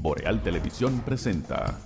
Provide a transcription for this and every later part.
Boreal Televisión presenta.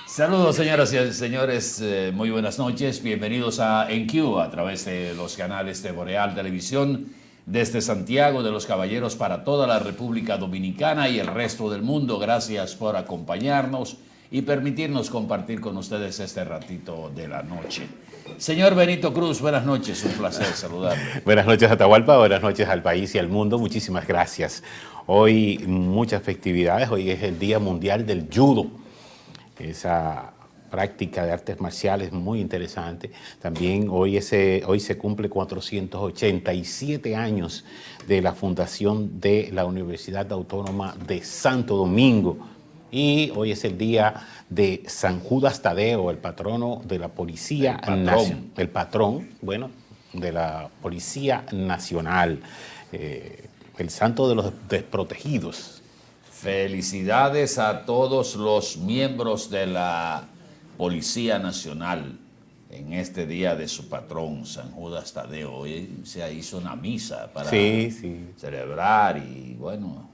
Saludos, señoras y señores, muy buenas noches, bienvenidos a EnQ a través de los canales de Boreal Televisión desde Santiago de los Caballeros para toda la República Dominicana y el resto del mundo. Gracias por acompañarnos y permitirnos compartir con ustedes este ratito de la noche. Señor Benito Cruz, buenas noches, un placer saludarle. Buenas noches, Atahualpa, buenas noches al país y al mundo, muchísimas gracias. Hoy muchas festividades, hoy es el Día Mundial del Judo, esa práctica de artes marciales muy interesante. También hoy se cumple 487 años de la fundación de la Universidad Autónoma de Santo Domingo. Y hoy es el día de San Judas Tadeo, el patrono de la Policía Nacional. El patrón, bueno, de la Policía Nacional, el santo de los desprotegidos. Felicidades a todos los miembros de la Policía Nacional en este día de su patrón, San Judas Tadeo. Hoy se hizo una misa para celebrar y bueno,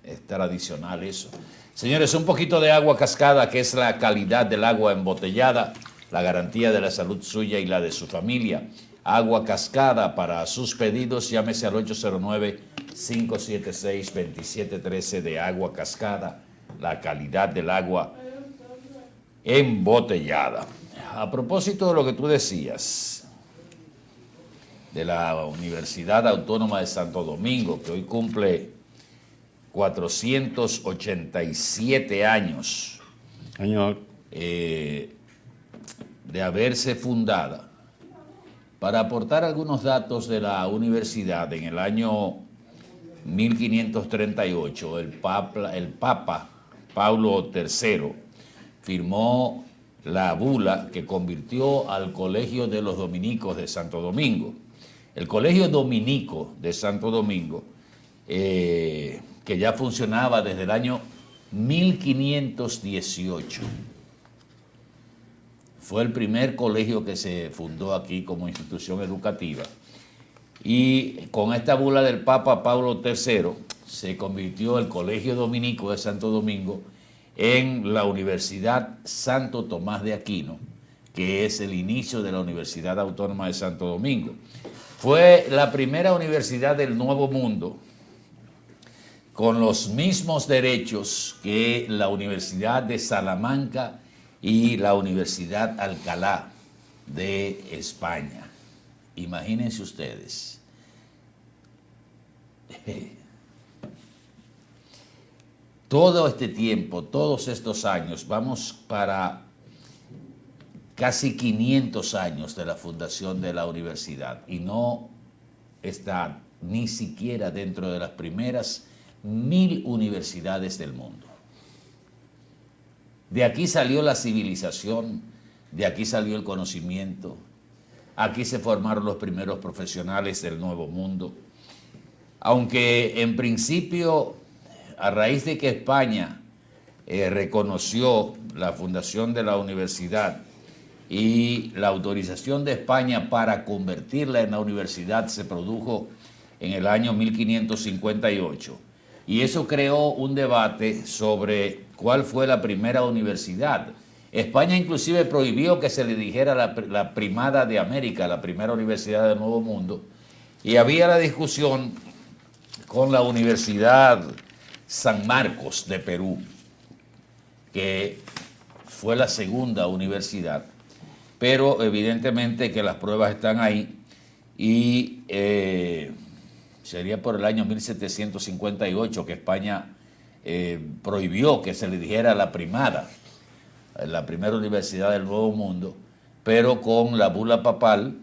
es tradicional eso. Señores, un poquito de agua cascada, que es la calidad del agua embotellada, la garantía de la salud suya y la de su familia. Agua cascada, para sus pedidos, llámese al 809-576-2713 de agua cascada, la calidad del agua embotellada. A propósito de lo que tú decías, de la Universidad Autónoma de Santo Domingo, que hoy cumple 487 años de haberse fundada. Para aportar algunos datos de la universidad, en el año 1538, el Papa Paulo III firmó la bula que convirtió al Colegio de los Dominicos de Santo Domingo. El Colegio Dominico de Santo Domingo, que ya funcionaba desde el año 1518. Fue el primer colegio que se fundó aquí como institución educativa. Y con esta bula del Papa Paulo III se convirtió el Colegio Dominico de Santo Domingo en la Universidad Santo Tomás de Aquino, que es el inicio de la Universidad Autónoma de Santo Domingo. Fue la primera universidad del Nuevo Mundo con los mismos derechos que la Universidad de Salamanca y la Universidad Alcalá de España. Imagínense ustedes. Todo este tiempo, todos estos años, vamos para casi 500 años de la fundación de la universidad y no está ni siquiera dentro de las primeras 1000 universidades del mundo. De aquí salió la civilización, de aquí salió el conocimiento, aquí se formaron los primeros profesionales del Nuevo Mundo. Aunque en principio, a raíz de que España reconoció la fundación de la universidad y la autorización de España para convertirla en la universidad se produjo en el año 1558. Y eso creó un debate sobre cuál fue la primera universidad. España inclusive prohibió que se le dijera la primada de América, la primera universidad del Nuevo Mundo. Y había la discusión con la Universidad San Marcos de Perú, que fue la segunda universidad. Pero evidentemente que las pruebas están ahí y sería por el año 1758 que España prohibió que se le dijera la primada, la primera universidad del Nuevo Mundo, pero con la bula papal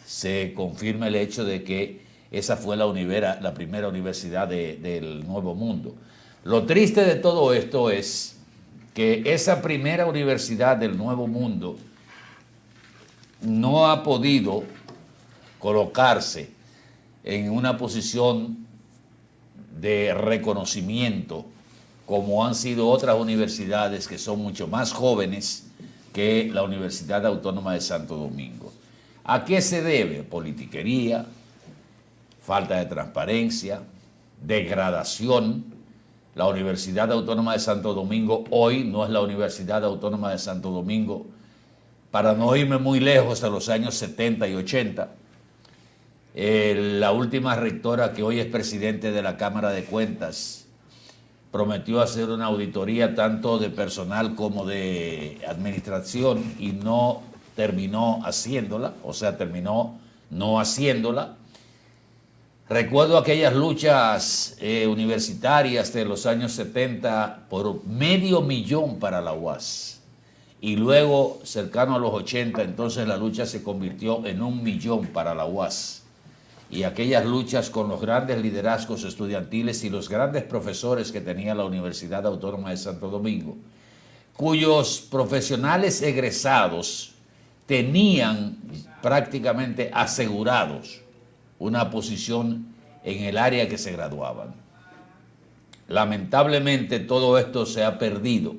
se confirma el hecho de que esa fue la primera universidad del Nuevo Mundo. Lo triste de todo esto es que esa primera universidad del Nuevo Mundo no ha podido colocarse en una posición de reconocimiento como han sido otras universidades que son mucho más jóvenes que la Universidad Autónoma de Santo Domingo. ¿A qué se debe? Politiquería, falta de transparencia, degradación. La Universidad Autónoma de Santo Domingo hoy no es la Universidad Autónoma de Santo Domingo, para no irme muy lejos de los años 70 y 80. La última rectora, que hoy es presidente de la Cámara de Cuentas, prometió hacer una auditoría tanto de personal como de administración y no terminó haciéndola, o sea, terminó no haciéndola. Recuerdo aquellas luchas universitarias de los años 70 por $500,000 para la UAS. Y luego, cercano a los 80, entonces la lucha se convirtió en $1,000,000 para la UAS. Y aquellas luchas con los grandes liderazgos estudiantiles y los grandes profesores que tenía la Universidad Autónoma de Santo Domingo, cuyos profesionales egresados tenían prácticamente asegurados una posición en el área que se graduaban. Lamentablemente todo esto se ha perdido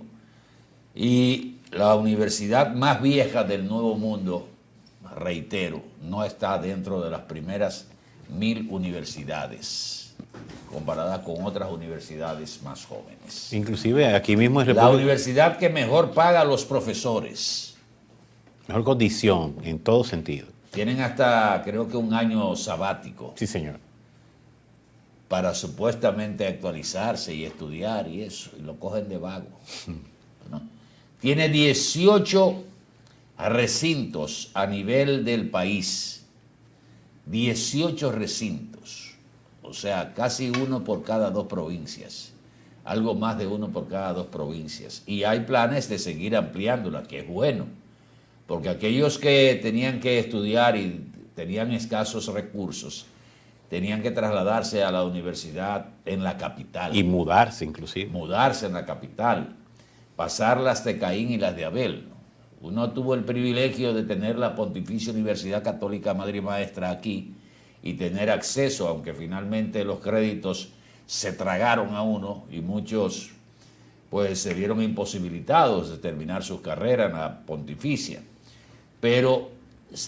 y la universidad más vieja del Nuevo Mundo, reitero, no está dentro de las primeras 1000 universidades comparadas con otras universidades más jóvenes. Inclusive aquí mismo en La República... universidad que mejor paga a los profesores. Mejor condición, en todo sentido. Tienen hasta, creo que, un año sabático Sí, señor. para supuestamente actualizarse y estudiar y eso, y lo cogen de vago, ¿no? Tiene 18 recintos a nivel del país. 18 recintos, o sea, casi uno por cada 2 provincias, algo más de uno por cada 2 provincias. Y hay planes de seguir ampliándola, que es bueno, porque aquellos que tenían que estudiar y tenían escasos recursos, tenían que trasladarse a la universidad en la capital. Y mudarse inclusive. Mudarse en la capital, pasar las de Caín y las de Abel. Uno tuvo el privilegio de tener la Pontificia Universidad Católica Madre y Maestra aquí y tener acceso, aunque finalmente los créditos se tragaron a uno y muchos pues se vieron imposibilitados de terminar sus carreras en la Pontificia. Pero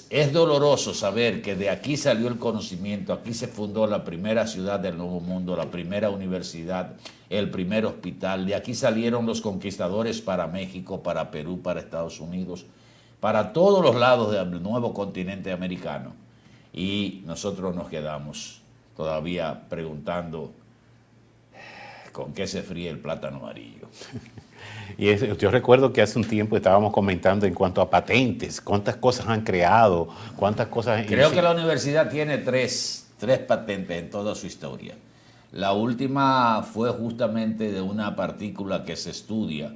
es doloroso saber que de aquí salió el conocimiento, aquí se fundó la primera ciudad del Nuevo Mundo, la primera universidad, el primer hospital, de aquí salieron los conquistadores para México, para Perú, para Estados Unidos, para todos los lados del nuevo continente americano. Y nosotros nos quedamos todavía preguntando con qué se fríe el plátano amarillo. Y yo recuerdo que hace un tiempo estábamos comentando en cuanto a patentes, cuántas cosas han creado, cuántas cosas... Creo que la universidad tiene tres patentes en toda su historia. La última fue justamente de una partícula que se estudia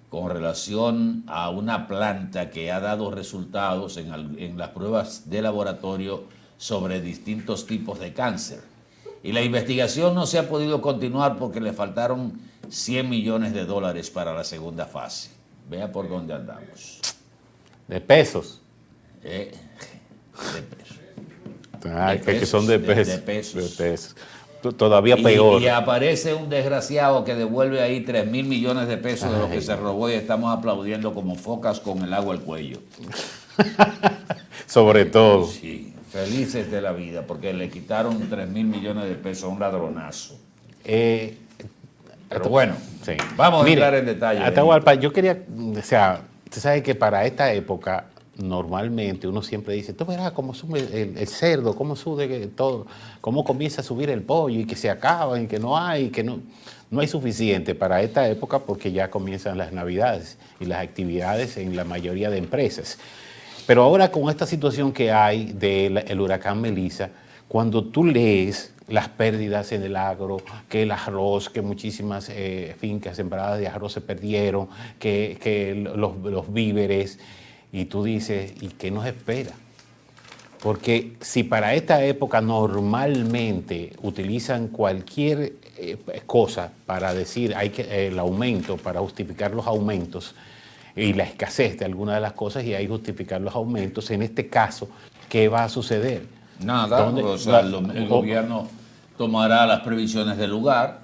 con relación a una planta que ha dado resultados en las pruebas de laboratorio sobre distintos tipos de cáncer. Y la investigación no se ha podido continuar porque le faltaron $100 millones para la segunda fase. Vea por dónde andamos. De pesos. De pesos. Ah, De que pesos, son de de pesos. pesos. De pesos. Todavía peor. Y aparece un desgraciado que devuelve ahí $3,000 millones de lo que se robó y estamos aplaudiendo como focas con el agua al cuello. Sobre todo. Sí, felices de la vida porque le quitaron $3,000 millones a un ladronazo. Pero bueno, Sí. vamos Mire, a entrar en detalle. Atahualpa, yo quería, o sea, usted sabe que para esta época normalmente uno siempre dice, tú verás cómo sube el cerdo, cómo sube todo, cómo comienza a subir el pollo y que se acaba y que no hay, que no hay suficiente para esta época porque ya comienzan las Navidades y las actividades en la mayoría de empresas. Pero ahora con esta situación que hay del huracán Melissa, cuando tú lees las pérdidas en el agro, que el arroz, que muchísimas fincas sembradas de arroz se perdieron, que los víveres, y tú dices, ¿y qué nos espera? Porque si para esta época normalmente utilizan cualquier cosas para decir hay que el aumento, para justificar los aumentos y la escasez de algunas de las cosas y ahí justificar los aumentos. En este caso, ¿qué va a suceder? Nada, o sea, el gobierno tomará las previsiones del lugar.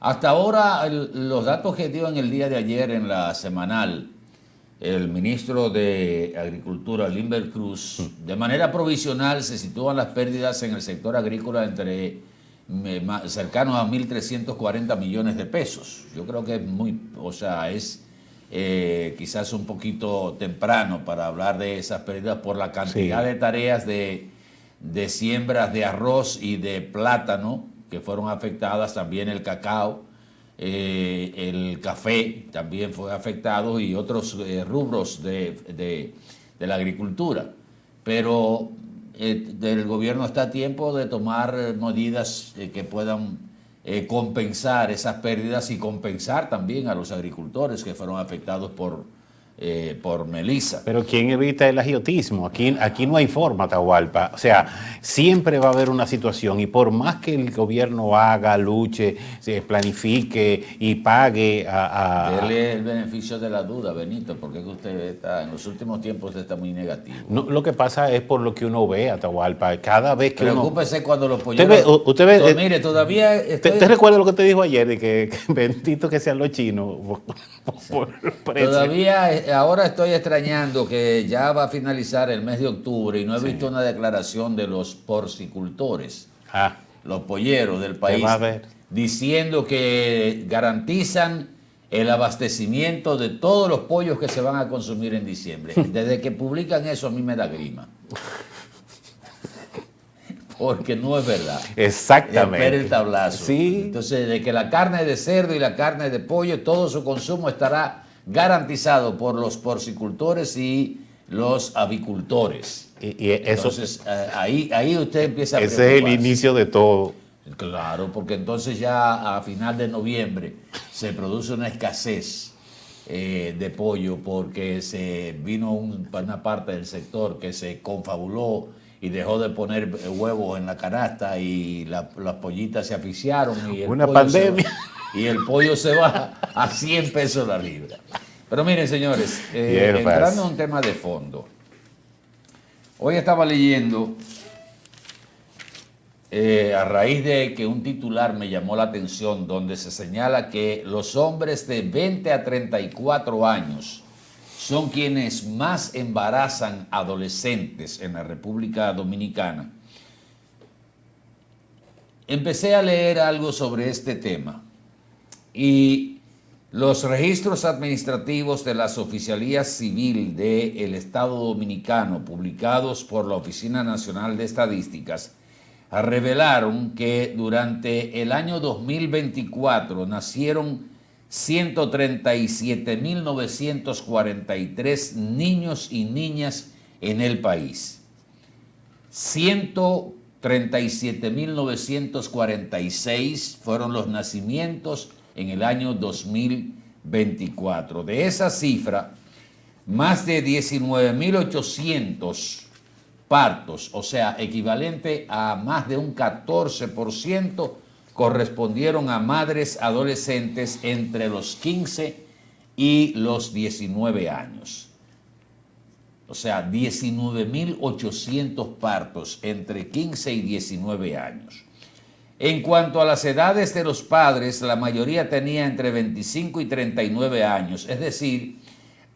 Hasta ahora, los datos que dio en el día de ayer en la semanal el ministro de Agricultura, Limber Cruz, de manera provisional se sitúan las pérdidas en el sector agrícola entre cercanos a 1.340 millones de pesos. Yo creo que es es quizás un poquito temprano para hablar de esas pérdidas por la cantidad de tareas de siembras de arroz y de plátano que fueron afectadas, también el cacao, el café también fue afectado y otros rubros de la agricultura. Pero el gobierno está a tiempo de tomar medidas que puedan compensar esas pérdidas y compensar también a los agricultores que fueron afectados por Melissa. Pero ¿quién evita el agiotismo? Aquí no hay forma, Atahualpa. O sea, siempre va a haber una situación y por más que el gobierno haga, luche, se planifique y pague Dele el beneficio de la duda, Benito, porque es que usted está, en los últimos tiempos está muy negativo. No, lo que pasa es por lo que uno ve, Atahualpa. Cada vez que Preocúpese cuando los polleros... Usted ve, mire, todavía estoy... ¿Te recuerda lo que te dijo ayer de que bendito que sean los chinos? Todavía... Ahora estoy extrañando que ya va a finalizar el mes de octubre y no he visto una declaración de los porcicultores, los polleros del país, diciendo que garantizan el abastecimiento de todos los pollos que se van a consumir en diciembre. Desde que publican eso a mí me da grima. Porque no es verdad. Exactamente. Espera el tablazo. Sí. Entonces, de que la carne de cerdo y la carne de pollo, todo su consumo estará garantizado por los porcicultores y los avicultores. Y eso, entonces, ahí usted empieza a ese es el inicio de todo. Claro, porque entonces ya a final de noviembre se produce una escasez de pollo porque se vino una parte del sector que se confabuló y dejó de poner huevos en la canasta y las pollitas se asfixiaron. Y una pandemia. Y el pollo se va a 100 pesos la libra. Pero miren, señores, entrando en un tema de fondo. Hoy estaba leyendo, a raíz de que un titular me llamó la atención, donde se señala que los hombres de 20 a 34 años son quienes más embarazan adolescentes en la República Dominicana. Empecé a leer algo sobre este tema y los registros administrativos de las oficialías civil del Estado Dominicano, publicados por la Oficina Nacional de Estadísticas, revelaron que durante el año 2024 nacieron 137.943 niños y niñas en el país. 137.946 fueron los nacimientos en el año 2024. De esa cifra, más de 19.800 partos, o sea, equivalente a más de un 14%, correspondieron a madres adolescentes entre los 15 y los 19 años. O sea, 19.800 partos entre 15 y 19 años. En cuanto a las edades de los padres, la mayoría tenía entre 25 y 39 años, es decir,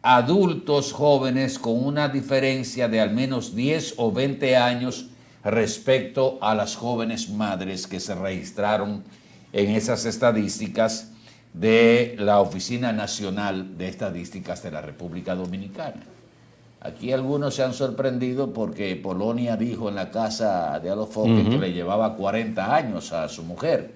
adultos jóvenes con una diferencia de al menos 10 o 20 años respecto a las jóvenes madres que se registraron en esas estadísticas de la Oficina Nacional de Estadísticas de la República Dominicana. Aquí algunos se han sorprendido porque Polonia dijo en la casa de Alofoque que le llevaba 40 años a su mujer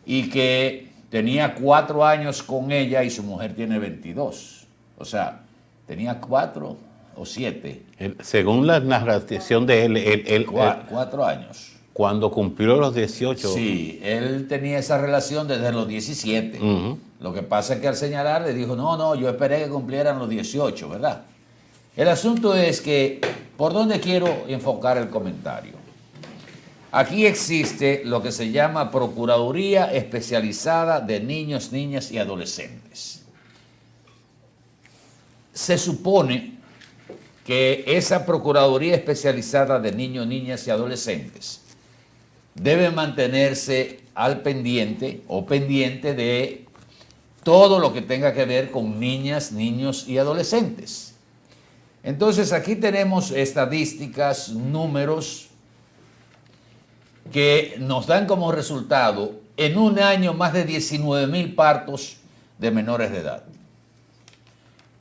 y que tenía 4 años con ella y su mujer tiene 22. O sea, tenía 4 o 7. Según la narración de él 4 años. Cuando cumplió los 18. Sí, él tenía esa relación desde los 17. Lo que pasa es que al señalar le dijo, no, yo esperé que cumplieran los 18, ¿verdad? El asunto es que, ¿por dónde quiero enfocar el comentario? Aquí existe lo que se llama Procuraduría Especializada de Niños, Niñas y Adolescentes. Se supone que esa Procuraduría Especializada de Niños, Niñas y Adolescentes debe mantenerse al pendiente o pendiente de todo lo que tenga que ver con niñas, niños y adolescentes. Entonces aquí tenemos estadísticas, números que nos dan como resultado en un año más de 19,000 partos de menores de edad.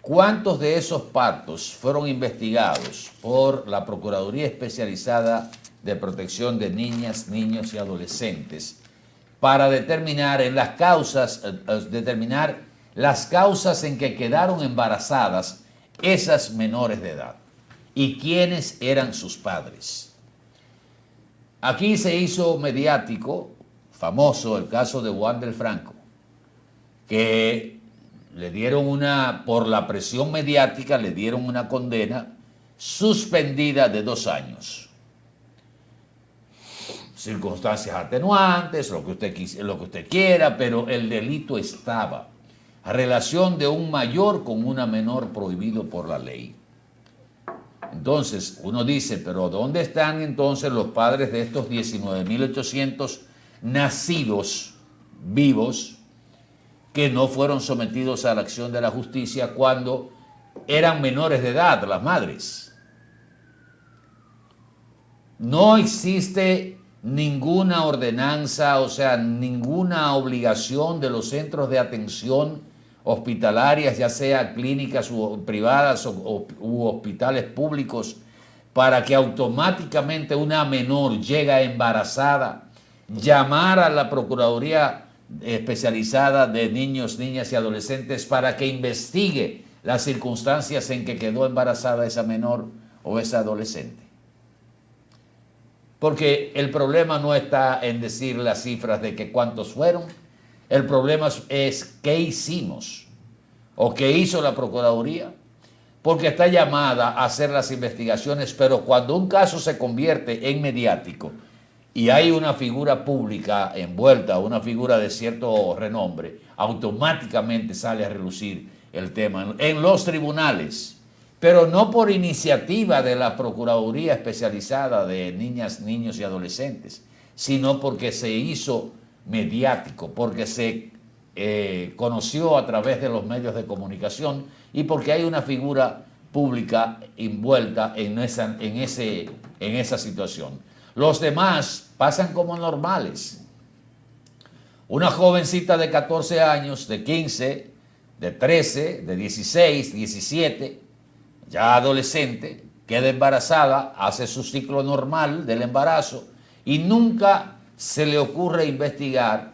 ¿Cuántos de esos partos fueron investigados por la Procuraduría Especializada de Protección de Niñas, Niños y Adolescentes para determinar las causas en que quedaron embarazadas esas menores de edad y quiénes eran sus padres? Aquí se hizo mediático, famoso, el caso de Juan del Franco, que le dieron por la presión mediática, le dieron una condena suspendida de 2 años. Circunstancias atenuantes, lo que usted quiera, pero el delito estaba. Relación de un mayor con una menor prohibido por la ley. Entonces, uno dice, pero ¿dónde están entonces los padres de estos 19,800 nacidos vivos que no fueron sometidos a la acción de la justicia cuando eran menores de edad, las madres? No existe ninguna ordenanza, o sea, ninguna obligación de los centros de atención hospitalarias, ya sea clínicas privadas u hospitales públicos, para que automáticamente una menor llega embarazada, llamar a la Procuraduría Especializada de Niños, Niñas y Adolescentes para que investigue las circunstancias en que quedó embarazada esa menor o esa adolescente. Porque el problema no está en decir las cifras de que cuántos fueron, el problema es qué hicimos o qué hizo la Procuraduría, porque está llamada a hacer las investigaciones, pero cuando un caso se convierte en mediático y hay una figura pública envuelta, una figura de cierto renombre, automáticamente sale a relucir el tema en los tribunales, pero no por iniciativa de la Procuraduría Especializada de Niñas, Niños y Adolescentes, sino porque se hizo mediático, porque se conoció a través de los medios de comunicación y porque hay una figura pública envuelta en esa situación. Los demás pasan como normales. Una jovencita de 14 años, de 15, de 13, de 16, 17, ya adolescente, queda embarazada, hace su ciclo normal del embarazo y nunca se le ocurre investigar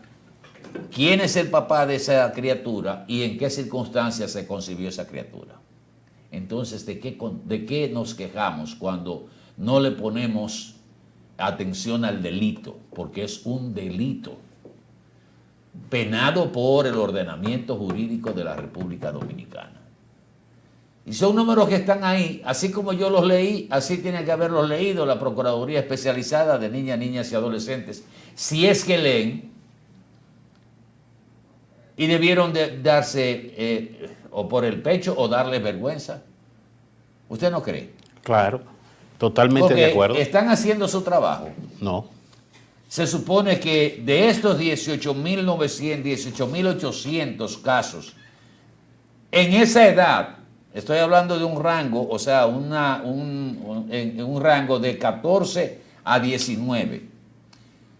quién es el papá de esa criatura y en qué circunstancias se concibió esa criatura. Entonces, ¿de qué nos quejamos cuando no le ponemos atención al delito? Porque es un delito penado por el ordenamiento jurídico de la República Dominicana. Y son números que están ahí, así como yo los leí, así tiene que haberlos leído la Procuraduría Especializada de Niñas, Niñas y Adolescentes, si es que leen, y debieron de darse o por el pecho o darle vergüenza. ¿Usted no cree? Claro, totalmente porque de acuerdo. Están haciendo su trabajo. No. Se supone que de estos 18,900, 18,800 casos, en esa edad, estoy hablando de un rango, o sea, un rango de 14 a 19.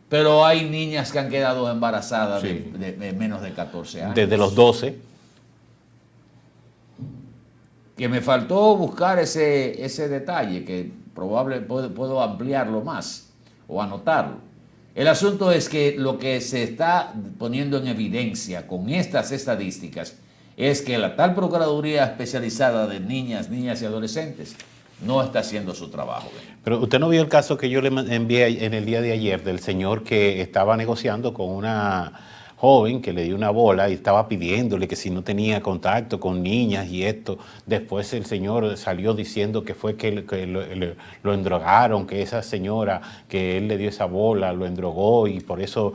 Pero hay niñas que han quedado embarazadas Sí. de menos de 14 años. Desde los 12. Que me faltó buscar ese detalle, que probablemente puedo ampliarlo más o anotarlo. El asunto es que lo que se está poniendo en evidencia con estas estadísticas es que la tal Procuraduría Especializada de Niñas, Niñas y Adolescentes no está haciendo su trabajo. Pero usted no vio el caso que yo le envié en el día de ayer del señor que estaba negociando con una joven que le dio una bola y estaba pidiéndole que si no tenía contacto con niñas y esto. Después el señor salió diciendo que fue que lo endrogaron, que esa señora que él le dio esa bola lo endrogó y por eso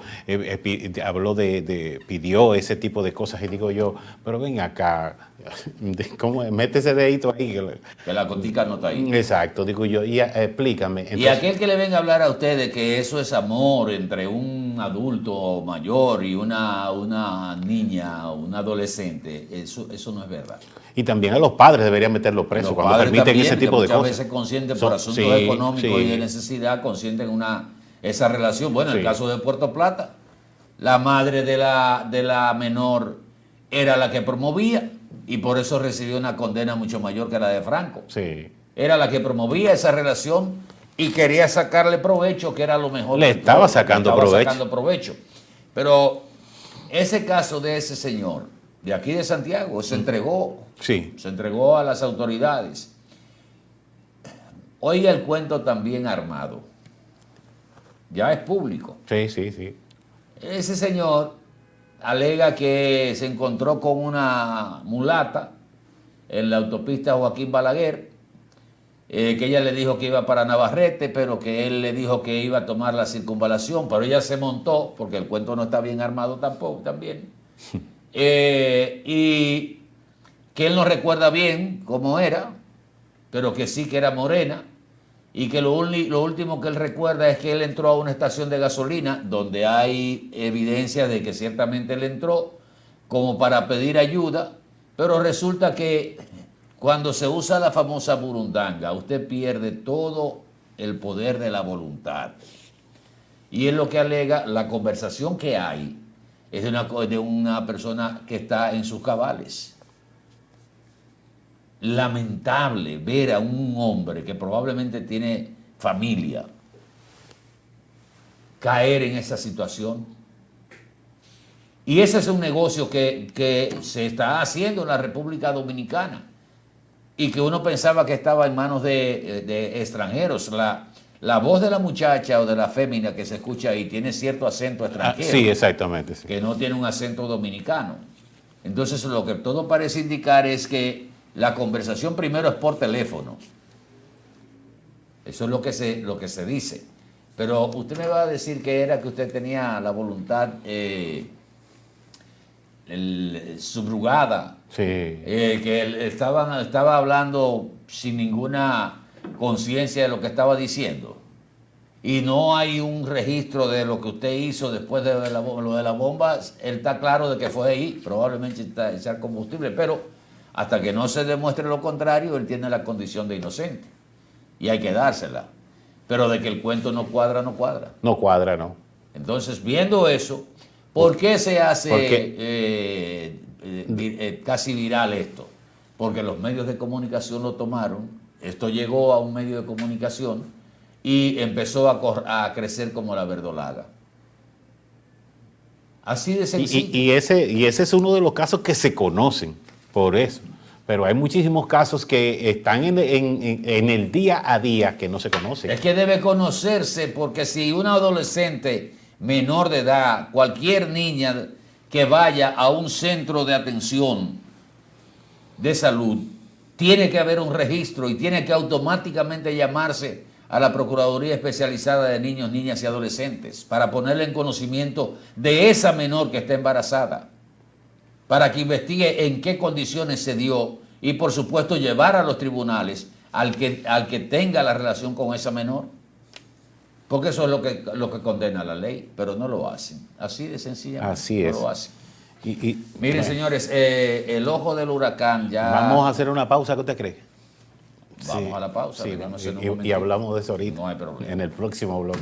habló pidió ese tipo de cosas. Y digo yo, pero ven acá, ¿cómo? Mete ese dedito ahí. Que la cotica no está ahí. Exacto, digo yo, y explícame. Entonces, y aquel que le venga a hablar a usted de que eso es amor entre un adulto mayor y una niña, un adolescente, eso no es verdad. y también a los padres deberían meterlos presos cuando permiten también, ese tipo de cosas. Muchas veces consienten por asuntos sí, económicos sí. y de necesidad, consienten esa relación. Bueno, en el Sí. caso de Puerto Plata, la madre de la menor era la que promovía y por eso recibió una condena mucho mayor que la de Franco. Sí. Era la que promovía esa relación y quería sacarle provecho, que era lo mejor. Le de estaba todo, sacando provecho. Pero ese caso de ese señor, de aquí de Santiago, se entregó. Sí. Se entregó a las autoridades. Oiga el cuento también armado. Ya es público. Sí, sí, sí. Ese señor alega que se encontró con una mulata en la autopista Joaquín Balaguer, que ella le dijo que iba para Navarrete, pero que él le dijo que iba a tomar la circunvalación, pero ella se montó, porque el cuento no está bien armado tampoco, también. Y que él no recuerda bien cómo era, pero que sí que era morena, y que lo último que él recuerda es que él entró a una estación de gasolina donde hay evidencia de que ciertamente él entró como para pedir ayuda, pero resulta que cuando se usa la famosa burundanga, usted pierde todo el poder de la voluntad. Y es lo que alega la conversación que hay, es de una persona que está en sus cabales. Lamentable ver a un hombre que probablemente tiene familia caer en esa situación. Y ese es un negocio que se está haciendo en la República Dominicana y que uno pensaba que estaba en manos de extranjeros. La voz de la muchacha o de la fémina que se escucha ahí tiene cierto acento extranjero. Sí, exactamente. Sí. Que no tiene un acento dominicano. Entonces lo que todo parece indicar es que la conversación primero es por teléfono. Eso es lo que se dice. Pero usted me va a decir que era que usted tenía la voluntad subrogada. Sí. Que él estaba hablando sin ninguna conciencia de lo que estaba diciendo. Y no hay un registro de lo que usted hizo después de lo de la bomba. Él está claro de que fue ahí, probablemente echar combustible, pero hasta que no se demuestre lo contrario, él tiene la condición de inocente. Y hay que dársela. Pero de que el cuento no cuadra, no cuadra. No cuadra, no. Entonces, viendo eso, ¿por qué se hace casi viral esto? Porque los medios de comunicación lo tomaron, esto llegó a un medio de comunicación y empezó a crecer como la verdolaga. Así de sencillo. Y ese es uno de los casos que se conocen, por eso. Pero hay muchísimos casos que están en el día a día que no se conocen. Es que debe conocerse, porque si una adolescente menor de edad, cualquier niña que vaya a un centro de atención de salud, tiene que haber un registro y tiene que automáticamente llamarse a la Procuraduría Especializada de Niños, Niñas y Adolescentes para ponerle en conocimiento de esa menor que está embarazada, para que investigue en qué condiciones se dio y, por supuesto, llevar a los tribunales al que tenga la relación con esa menor. Porque eso es lo que condena la ley, pero no lo hacen. Así de sencillamente. Así es. No lo hacen. Miren, bueno, señores, el ojo del huracán ya... Vamos a hacer una pausa, ¿qué usted cree? Vamos a la pausa. Sí, veremos en un y momentito. hablamos de eso ahorita. No hay problema. En el próximo bloque.